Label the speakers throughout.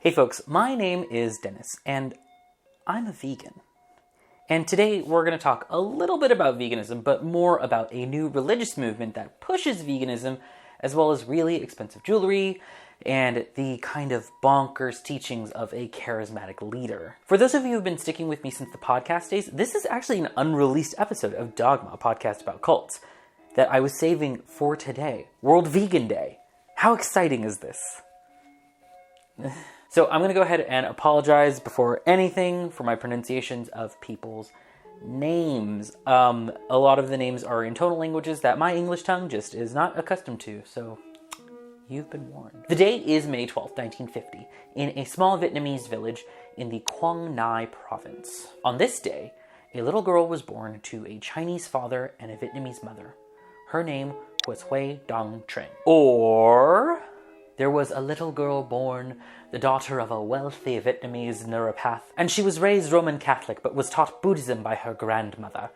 Speaker 1: Hey folks, my name is Dennis, and I'm a vegan. And today we're going to talk a little bit about veganism, but more about a new religious movement that pushes veganism, as well as really expensive jewelry, and the kind of bonkers teachings of a charismatic leader. For those of you who've been sticking with me since the podcast days, this is actually an unreleased episode of Dogma, a podcast about cults, that I was saving for today, World Vegan Day. How exciting is this? So I'm going to go ahead and apologize before anything for my pronunciations of people's names. A lot of the names are in tonal languages that my English tongue just is not accustomed to, so you've been warned. The day is May 12th, 1950, in a small Vietnamese village in the Quang Ngai province. On this day, a little girl was born to a Chinese father and a Vietnamese mother. Her name was Hui Dong Trin. Or there was a little girl born, the daughter of a wealthy Vietnamese neuropath, and she was raised Roman Catholic but was taught Buddhism by her grandmother.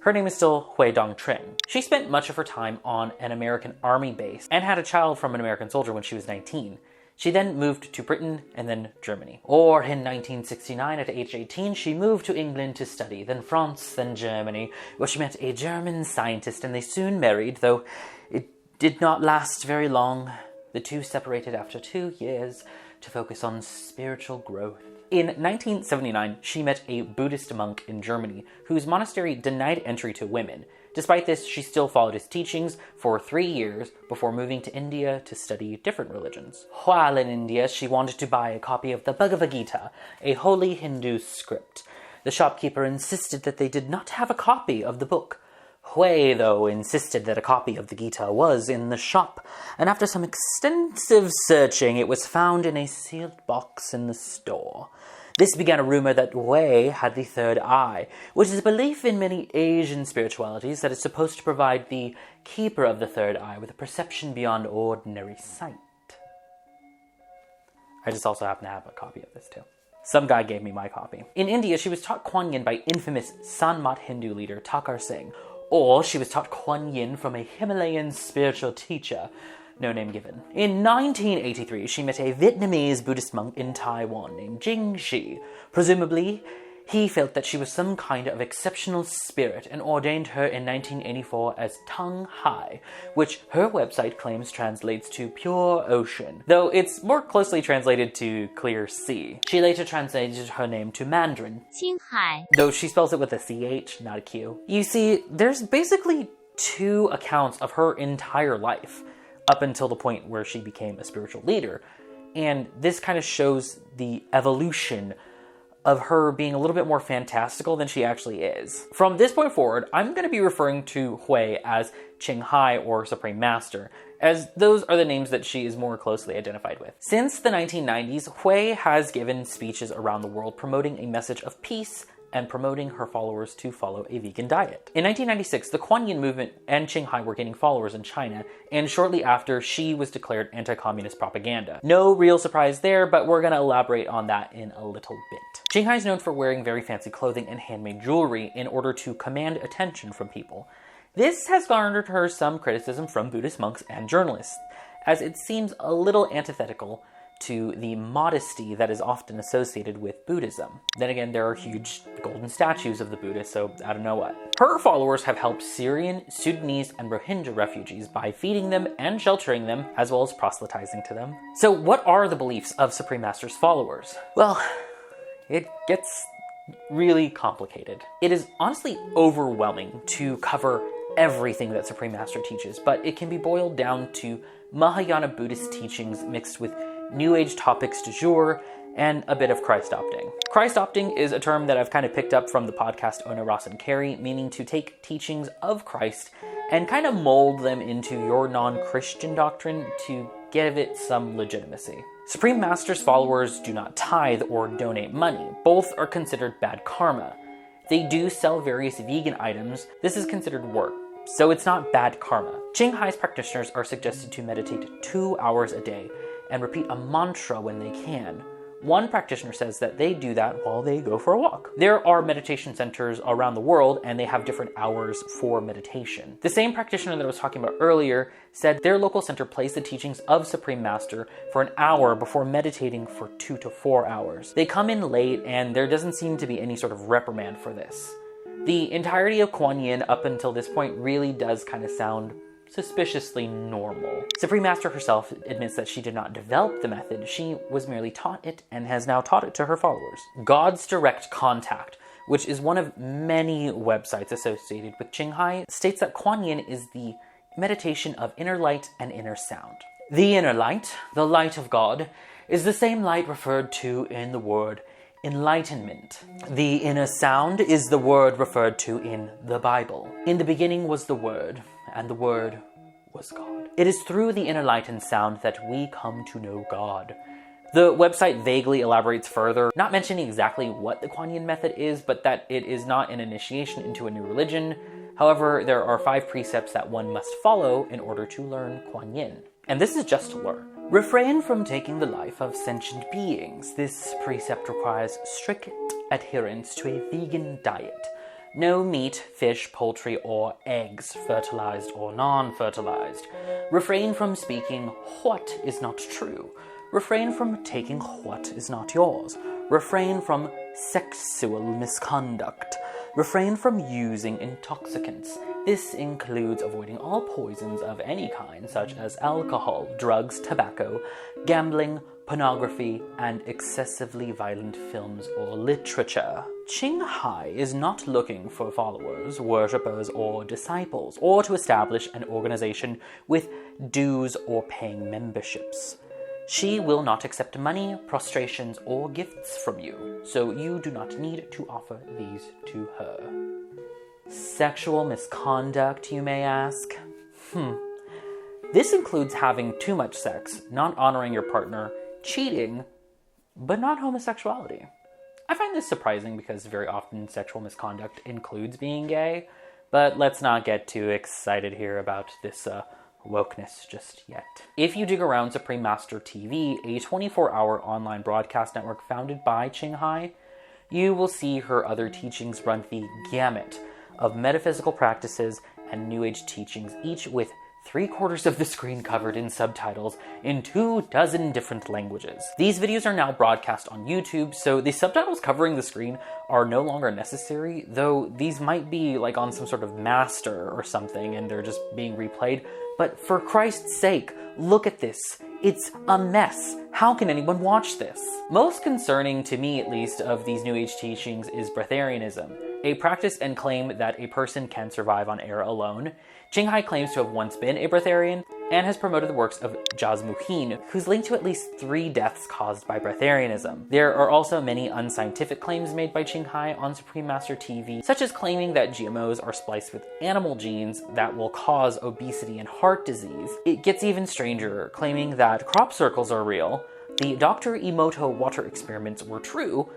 Speaker 1: Her name is still Hui Dong Trin. She spent much of her time on an American army base and had a child from an American soldier when she was 19. She then moved to Britain and then Germany. Or in 1969, at age 18, she moved to England to study, then France, then Germany, where she met a German scientist, and they soon married, though it did not last very long. The two separated after 2 years to focus on spiritual growth. In 1979, she met a Buddhist monk in Germany whose monastery denied entry to women. Despite this, she still followed his teachings for 3 years before moving to India to study different religions. While in India, she wanted to buy a copy of the Bhagavad Gita, a holy Hindu script. The shopkeeper insisted that they did not have a copy of the book. Hui, though, insisted that a copy of the Gita was in the shop, and after some extensive searching, it was found in a sealed box in the store. This began a rumor that Hui had the third eye, which is a belief in many Asian spiritualities that is supposed to provide the keeper of the third eye with a perception beyond ordinary sight. I just also happen to have a copy of this too. Some guy gave me my copy. In India, she was taught Quan Yin by infamous Sanmat Hindu leader Thakar Singh, or she was taught Quan Yin from a Himalayan spiritual teacher, no name given. In 1983, she met a Vietnamese Buddhist monk in Taiwan named Jing Shi. Presumably, he felt that she was some kind of exceptional spirit and ordained her in 1984 as Tongue Hai, which her website claims translates to pure ocean, though it's more closely translated to clear sea. She later translated her name to Mandarin,
Speaker 2: Ching Hai,
Speaker 1: though she spells it with a CH, not a Q. You see, there's basically 2 accounts of her entire life, up until the point where she became a spiritual leader, and this kind of shows the evolution of her being a little bit more fantastical than she actually is. From this point forward, I'm going to be referring to Hui as Ching Hai or Supreme Master, as those are the names that she is more closely identified with. Since the 1990s, Hui has given speeches around the world promoting a message of peace and promoting her followers to follow a vegan diet. In 1996, the Quan Yin movement and Ching Hai were gaining followers in China, and shortly after, she was declared anti-communist propaganda. No real surprise there, but we're gonna elaborate on that in a little bit. Ching Hai is known for wearing very fancy clothing and handmade jewelry in order to command attention from people. This has garnered her some criticism from Buddhist monks and journalists, as it seems a little antithetical to the modesty that is often associated with Buddhism. Then again, there are huge golden statues of the Buddha, so I don't know what. Her followers have helped Syrian, Sudanese, and Rohingya refugees by feeding them and sheltering them, as well as proselytizing to them. So what are the beliefs of Supreme Master's followers? Well, it gets really complicated. It is honestly overwhelming to cover everything that Supreme Master teaches, but it can be boiled down to Mahayana Buddhist teachings mixed with New Age topics du jour, and a bit of Christ-opting. Christ-opting is a term that I've kind of picked up from the podcast Ona, Ross, and Carrie, meaning to take teachings of Christ and kind of mold them into your non-Christian doctrine to give it some legitimacy. Supreme Master's followers do not tithe or donate money. Both are considered bad karma. They do sell various vegan items. This is considered work, so it's not bad karma. Ching Hai's practitioners are suggested to meditate 2 hours a day and repeat a mantra when they can, One practitioner says that they do that while they go for a walk. There are meditation centers around the world, and they have different hours for meditation. The same practitioner that I was talking about earlier said their local center plays the teachings of Supreme Master for an hour before meditating for 2 to 4 hours. They come in late, and there doesn't seem to be any sort of reprimand for this. The entirety of Quan Yin up until this point really does kind of sound suspiciously normal. Supreme Master herself admits that she did not develop the method, she was merely taught it and has now taught it to her followers. God's Direct Contact, which is one of many websites associated with Ching Hai, states that Quan Yin is the meditation of inner light and inner sound. The inner light, the light of God, is the same light referred to in the word enlightenment. The inner sound is the word referred to in the Bible. In the beginning was the Word, and the Word was God. It is through the inner light and sound that we come to know God. The website vaguely elaborates further, not mentioning exactly what the Quan Yin method is, but that it is not an initiation into a new religion. However, there are 5 precepts that one must follow in order to learn Quan Yin. And this is just to learn. Refrain from taking the life of sentient beings. This precept requires strict adherence to a vegan diet. No meat, fish, poultry, or eggs, fertilized or non-fertilized. Refrain from speaking what is not true. Refrain from taking what is not yours. Refrain from sexual misconduct. Refrain from using intoxicants. This includes avoiding all poisons of any kind, such as alcohol, drugs, tobacco, gambling, pornography, and excessively violent films or literature. Ching Hai is not looking for followers, worshippers, or disciples, or to establish an organization with dues or paying memberships. She will not accept money, prostrations, or gifts from you, so you do not need to offer these to her. Sexual misconduct, you may ask? This includes having too much sex, not honoring your partner, cheating, but not homosexuality. I find this surprising because very often sexual misconduct includes being gay, but let's not get too excited here about this wokeness just yet. If you dig around Supreme Master TV, a 24-hour online broadcast network founded by Ching Hai, you will see her other teachings run the gamut of metaphysical practices and New Age teachings, each with 3/4 of the screen covered in subtitles in 24 different languages. These videos are now broadcast on YouTube, so the subtitles covering the screen are no longer necessary, though these might be like on some sort of master or something and they're just being replayed. But for Christ's sake, look at this. It's a mess. How can anyone watch this? Most concerning, to me at least, of these New Age teachings is breatharianism, a practice and claim that a person can survive on air alone. Ching Hai claims to have once been a breatharian and has promoted the works of Jasmu Hin, who's linked to at least 3 deaths caused by breatharianism. There are also many unscientific claims made by Ching Hai on Supreme Master TV, such as claiming that GMOs are spliced with animal genes that will cause obesity and heart disease. It gets even stranger, claiming that crop circles are real, the Dr. Emoto water experiments were true,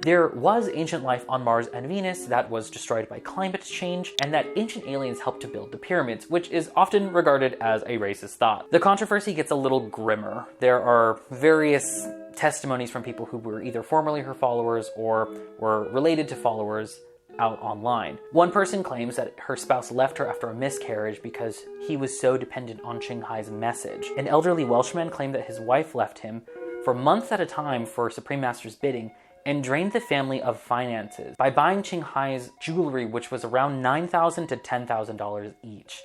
Speaker 1: there was ancient life on Mars and Venus that was destroyed by climate change, and that ancient aliens helped to build the pyramids, which is often regarded as a racist thought. The controversy gets a little grimmer. There are various testimonies from people who were either formerly her followers or were related to followers out online. One person claims that her spouse left her after a miscarriage because he was so dependent on Ching Hai's message. An elderly Welshman claimed that his wife left him for months at a time for Supreme Master's bidding and drained the family of finances by buying Ching Hai's jewelry, which was around $9,000 to $10,000 each.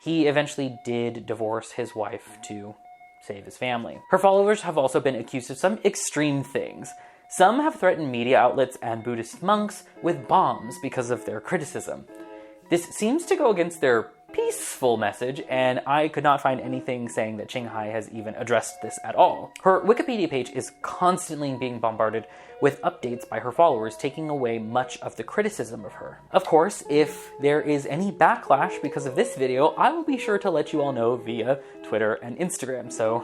Speaker 1: He eventually did divorce his wife to save his family. Her followers have also been accused of some extreme things. Some have threatened media outlets and Buddhist monks with bombs because of their criticism. This seems to go against their peaceful message, and I could not find anything saying that Ching Hai has even addressed this at all. Her Wikipedia page is constantly being bombarded with updates by her followers, taking away much of the criticism of her. Of course, if there is any backlash because of this video, I will be sure to let you all know via Twitter and Instagram, so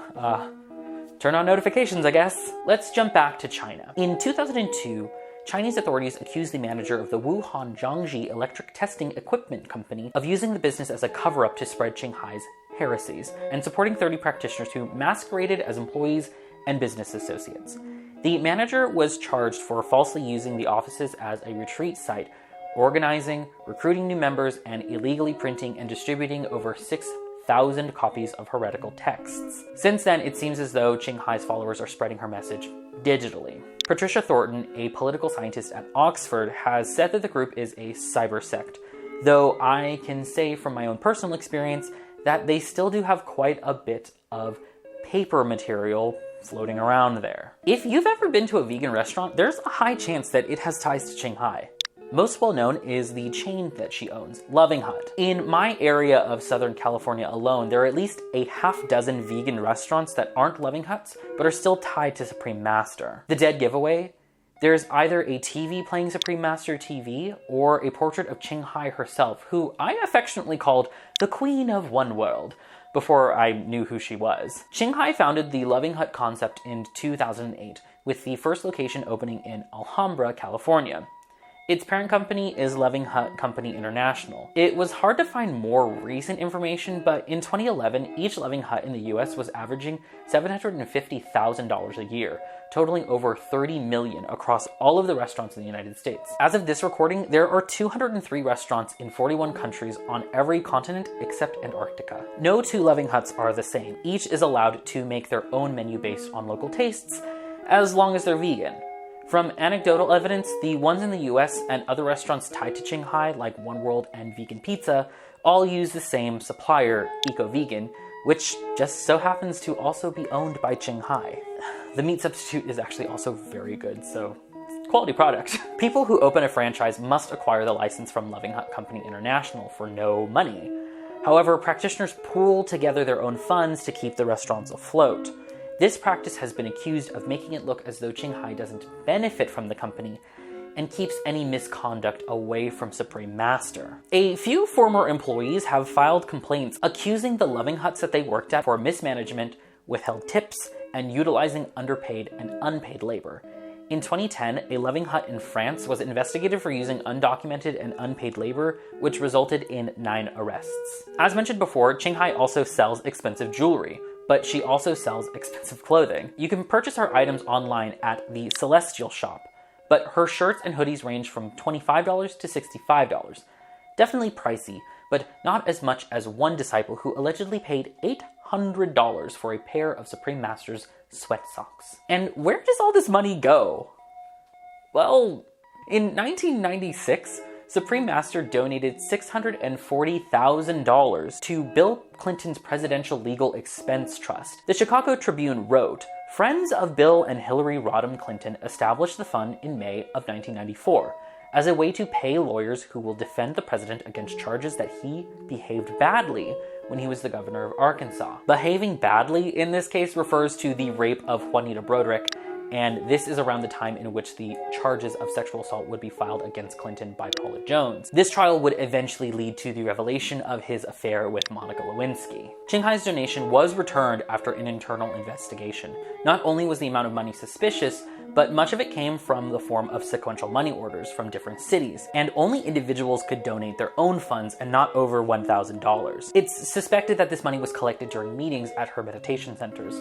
Speaker 1: turn on notifications, I guess. Let's jump back to China. In 2002, Chinese authorities accused the manager of the Wuhan Jiangxi Electric Testing Equipment Company of using the business as a cover-up to spread Ching Hai's heresies, and supporting 30 practitioners who masqueraded as employees and business associates. The manager was charged for falsely using the offices as a retreat site, organizing, recruiting new members, and illegally printing and distributing over 6,000 copies of heretical texts. Since then, it seems as though Ching Hai's followers are spreading her message digitally. Patricia Thornton, a political scientist at Oxford, has said that the group is a cyber sect, though I can say from my own personal experience that they still do have quite a bit of paper material floating around there. If you've ever been to a vegan restaurant, there's a high chance that it has ties to Ching Hai. Most well known is the chain that she owns, Loving Hut. In my area of Southern California alone, there are at least a half dozen vegan restaurants that aren't Loving Huts, but are still tied to Supreme Master. The dead giveaway? There's either a TV playing Supreme Master TV or a portrait of Ching Hai herself, who I affectionately called the Queen of One World before I knew who she was. Ching Hai founded the Loving Hut concept in 2008, with the first location opening in Alhambra, California. Its parent company is Loving Hut Company International. It was hard to find more recent information, but in 2011, each Loving Hut in the US was averaging $750,000 a year, totaling over $30 million across all of the restaurants in the United States. As of this recording, there are 203 restaurants in 41 countries on every continent except Antarctica. No two Loving Huts are the same. Each is allowed to make their own menu based on local tastes, as long as they're vegan. From anecdotal evidence, the ones in the US and other restaurants tied to Ching Hai, like One World and Vegan Pizza, all use the same supplier, Eco Vegan, which just so happens to also be owned by Ching Hai. The meat substitute is actually also very good, so quality product. People who open a franchise must acquire the license from Loving Hut Company International for no money. However, practitioners pool together their own funds to keep the restaurants afloat. This practice has been accused of making it look as though Ching Hai doesn't benefit from the company and keeps any misconduct away from Supreme Master. A few former employees have filed complaints accusing the Loving Huts that they worked at for mismanagement, withheld tips, and utilizing underpaid and unpaid labor. In 2010, a Loving Hut in France was investigated for using undocumented and unpaid labor, which resulted in 9 arrests. As mentioned before, Ching Hai also sells expensive jewelry, but she also sells expensive clothing. You can purchase her items online at the Celestial Shop, but her shirts and hoodies range from $25 to $65. Definitely pricey, but not as much as one disciple who allegedly paid $800 for a pair of Supreme Master's sweat socks. And where does all this money go? Well, in 1996, Supreme Master donated $640,000 to Bill Clinton's Presidential Legal Expense Trust. The Chicago Tribune wrote, "Friends of Bill and Hillary Rodham Clinton established the fund in May of 1994 as a way to pay lawyers who will defend the president against charges that he behaved badly when he was the governor of Arkansas." Behaving badly in this case refers to the rape of Juanita Broderick, and this is around the time in which the charges of sexual assault would be filed against Clinton by Paula Jones. This trial would eventually lead to the revelation of his affair with Monica Lewinsky. Ching Hai's donation was returned after an internal investigation. Not only was the amount of money suspicious, but much of it came from the form of sequential money orders from different cities, and only individuals could donate their own funds and not over $1,000. It's suspected that this money was collected during meetings at her meditation centers,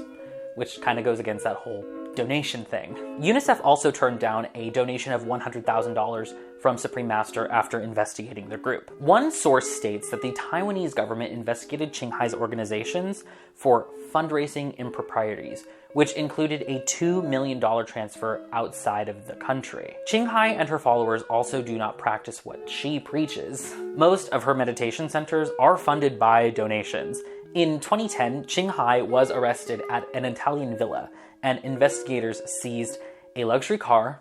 Speaker 1: which kind of goes against that whole donation thing. UNICEF also turned down a donation of $100,000 from Supreme Master after investigating the group. One source states that the Taiwanese government investigated Ching Hai's organizations for fundraising improprieties, which included a $2 million transfer outside of the country. Ching Hai and her followers also do not practice what she preaches. Most of her meditation centers are funded by donations. In 2010, Ching Hai was arrested at an Italian villa, and investigators seized a luxury car,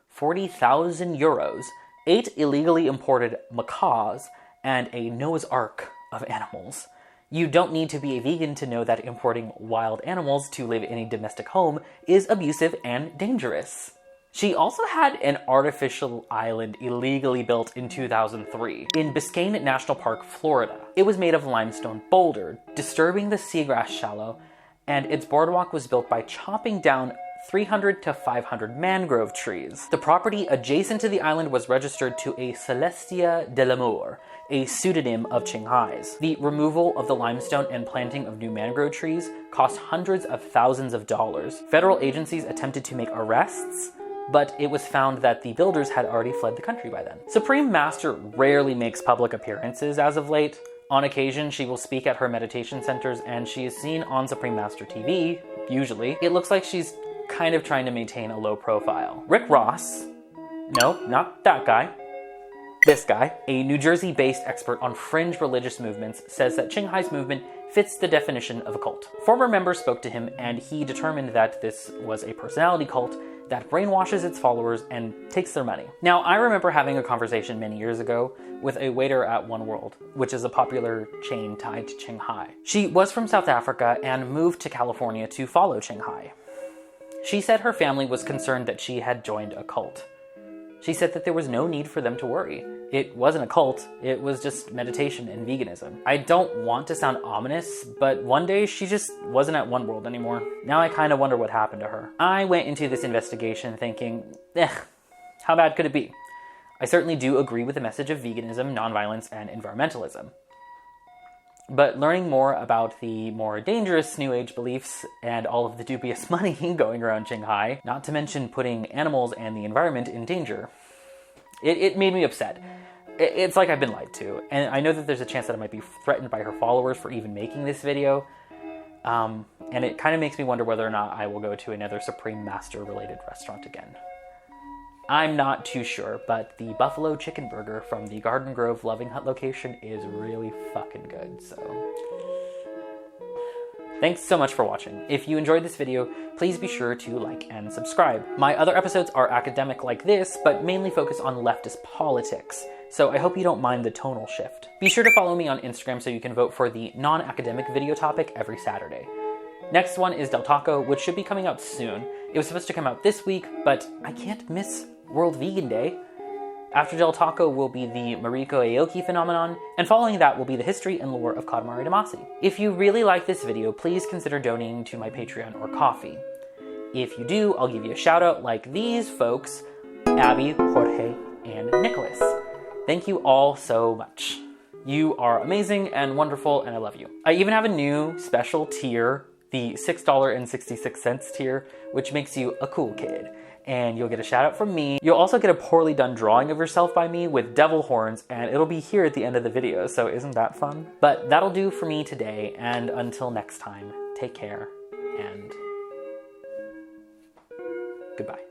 Speaker 1: 40,000 euros, 8 illegally imported macaws, and a Noah's Ark of animals. You don't need to be a vegan to know that importing wild animals to live in a domestic home is abusive and dangerous. She also had an artificial island illegally built in 2003 in Biscayne National Park, Florida. It was made of limestone boulder, disturbing the seagrass shallow, and its boardwalk was built by chopping down 300 to 500 mangrove trees. The property adjacent to the island was registered to a Celestia de l'Amour, a pseudonym of Ching Hai's. The removal of the limestone and planting of new mangrove trees cost hundreds of thousands of dollars. Federal agencies attempted to make arrests, but it was found that the builders had already fled the country by then. Supreme Master rarely makes public appearances as of late. On occasion, she will speak at her meditation centers, and she is seen on Supreme Master TV, usually. It looks like she's kind of trying to maintain a low profile. Rick Ross, no, not that guy, this guy, a New Jersey-based expert on fringe religious movements, says that Ching Hai's movement fits the definition of a cult. Former members spoke to him, and he determined that this was a personality cult that brainwashes its followers and takes their money. Now, I remember having a conversation many years ago with a waiter at One World, which is a popular chain tied to Ching Hai. She was from South Africa and moved to California to follow Ching Hai. She said her family was concerned that she had joined a cult. She said that there was no need for them to worry. It wasn't a cult, it was just meditation and veganism. I don't want to sound ominous, but one day she just wasn't at One World anymore. Now I kind of wonder what happened to her. I went into this investigation thinking, how bad could it be? I certainly do agree with the message of veganism, nonviolence, and environmentalism. But learning more about the more dangerous New Age beliefs and all of the dubious money going around Ching Hai, not to mention putting animals and the environment in danger, it made me upset. It's like I've been lied to, and I know that there's a chance that I might be threatened by her followers for even making this video, and it kind of makes me wonder whether or not I will go to another Supreme Master related restaurant again. I'm not too sure, but the buffalo chicken burger from the Garden Grove Loving Hut location is really fucking good, so... Thanks so much for watching. If you enjoyed this video, please be sure to like and subscribe. My other episodes are academic like this, but mainly focus on leftist politics, so I hope you don't mind the tonal shift. Be sure to follow me on Instagram so you can vote for the non-academic video topic every Saturday. Next one is Del Taco, which should be coming out soon. It was supposed to come out this week, but I can't miss World Vegan Day. After Del Taco will be the Mariko Aoki phenomenon, and following that will be the history and lore of Katamari Damacy. If you really like this video, please consider donating to my Patreon or Ko-fi. If you do, I'll give you a shout out like these folks, Abby, Jorge, and Nicholas. Thank you all so much. You are amazing and wonderful, and I love you. I even have a new special tier, the $6.66 tier, which makes you a cool kid. And you'll get a shout out from me. You'll also get a poorly done drawing of yourself by me with devil horns, and it'll be here at the end of the video, so isn't that fun? But that'll do for me today, and until next time, take care, and goodbye.